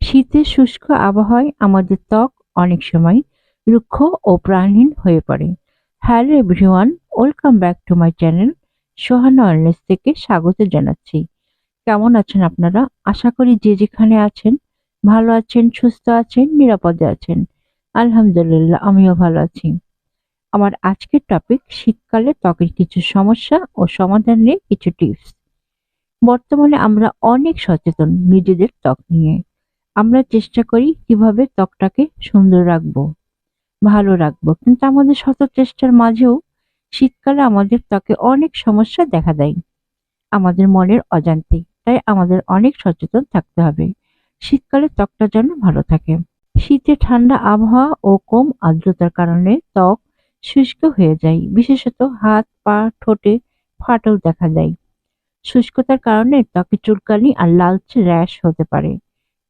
শীতের শুষ্ক আবহাওয়ায় আমাদের ত্বক অনেক সময় রুক্ষ ও প্রাণহীন হয়ে পড়ে। Hello everyone, welcome back to my channel Sohana wellness থেকে স্বাগত জানাচ্ছি। কেমন আছেন আপনারা? আশা করি যে যেখানে আছেন ভালো আছেন, সুস্থ আছেন, নিরাপদে আছেন। আলহামদুলিল্লাহ, আমিও ভালো আছি। আমার আজকের টপিক শীতকালে ত্বকের কিছু সমস্যা ও সমাধান নিয়ে কিছু টিপস। বর্তমানে আমরা অনেক সচেতন নিজেদের ত্বক নিয়ে। আমরা চেষ্টা করি কিভাবে ত্বকটাকে সুন্দর রাখবো, ভালো রাখবো, কিন্তু আমাদের শত চেষ্টার মাঝেও শীতকালে আমাদের ত্বকে অনেক সমস্যা দেখা দেয় আমাদের মনের অজান্তেই। তাই আমাদের অনেক সচেতন থাকতে হবে শীতকালে ত্বকটা যেন ভালো থাকে। শীতে ঠান্ডা আবহাওয়া ও কম আর্দ্রতার কারণে ত্বক শুষ্ক হয়ে যায়, বিশেষত হাত পা ঠোঁটে ফাটল দেখা দেয়। শুষ্কতার কারণে ত্বকে চুলকানি আর লালচে র্যাশ হতে পারে।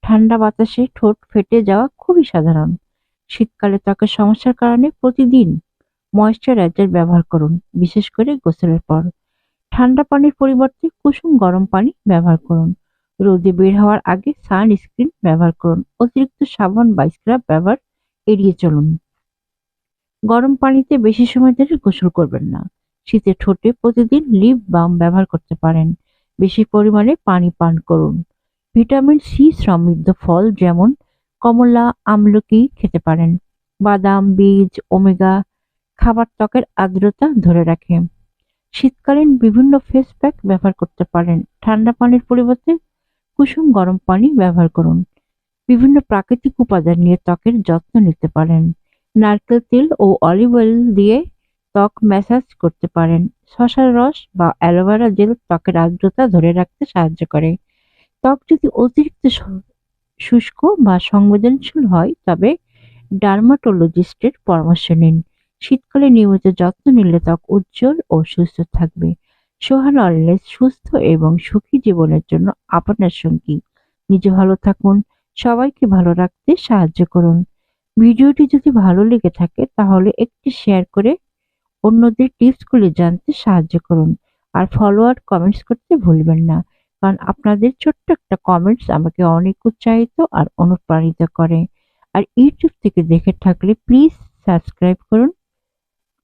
ঠান্ডা বাতাসে ঠোঁট ফেটে যাওয়া খুবই সাধারণ। শীতকালে ত্বকের সমস্যার কারণে প্রতিদিন ময়েশ্চারাইজার ব্যবহার করুন, বিশেষ করে গোসলের পর। ঠান্ডা পানির পরিবর্তে কুসুম গরম পানি ব্যবহার করুন। রোদে বের হওয়ার আগে সানস্ক্রিন ব্যবহার করুন। অতিরিক্ত সাবান বা স্ক্রাব ব্যবহার এড়িয়ে চলুন। গরম পানিতে বেশি সময় ধরে গোসল করবেন না। শীতে ঠোঁটে প্রতিদিন লিপ বাম ব্যবহার করতে পারেন। বেশি পরিমাণে পানি পান করুন। ভিটামিন সি সমৃদ্ধ ফল যেমন কমলা, আমলকি খেতে পারেন। বাদাম, বীজ, ওমেগা খাবার ত্বকের আর্দ্রতা ধরে রাখে। শীতকালীন বিভিন্ন ফেস প্যাক ব্যবহার করতে পারেন। ঠান্ডা পানির পরিবর্তে কুসুম গরম পানি ব্যবহার করুন। বিভিন্ন প্রাকৃতিক উপাদান নিয়ে ত্বকের যত্ন নিতে পারেন। নারকেল তেল ও অলিভ অয়েল দিয়ে ত্বক ম্যাসাজ করতে পারেন। শসার রস বা অ্যালোভেরা জেল ত্বকের আর্দ্রতা ধরে রাখতে সাহায্য করে। ত্বক যদি অতিরিক্ত শুষ্ক বা সংবেদনশীল হয় তবে ডার্মাটোলজিস্টের পরামর্শ নিন। শীতকালে নিয়মিত যত্ন নিলে ত্বক উজ্জ্বল ও সুস্থ থাকবে। সোহানা ওয়েলনেস সুস্থ এবং সুখী জীবনের জন্য আপনার সঙ্গী। নিজে ভালো থাকুন, সবাইকে ভালো রাখতে সাহায্য করুন। ভিডিওটি যদি ভালো লেগে থাকে তাহলে একটি শেয়ার করে অন্যদের টিপসগুলি জানতে সাহায্য করুন। আর ফলো আর কমেন্টস করতে ভুলবেন না, কারণ আপনাদের ছোট্ট একটা কমেন্টস আমাকে অনেক উৎসাহিত আর অনুপ্রাণিত করে। আর ইউটিউব থেকে দেখে থাকলে প্লিজ সাবস্ক্রাইব করুন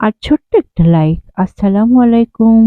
আর ছোট্ট একটা লাইক। আসসালামু আলাইকুম।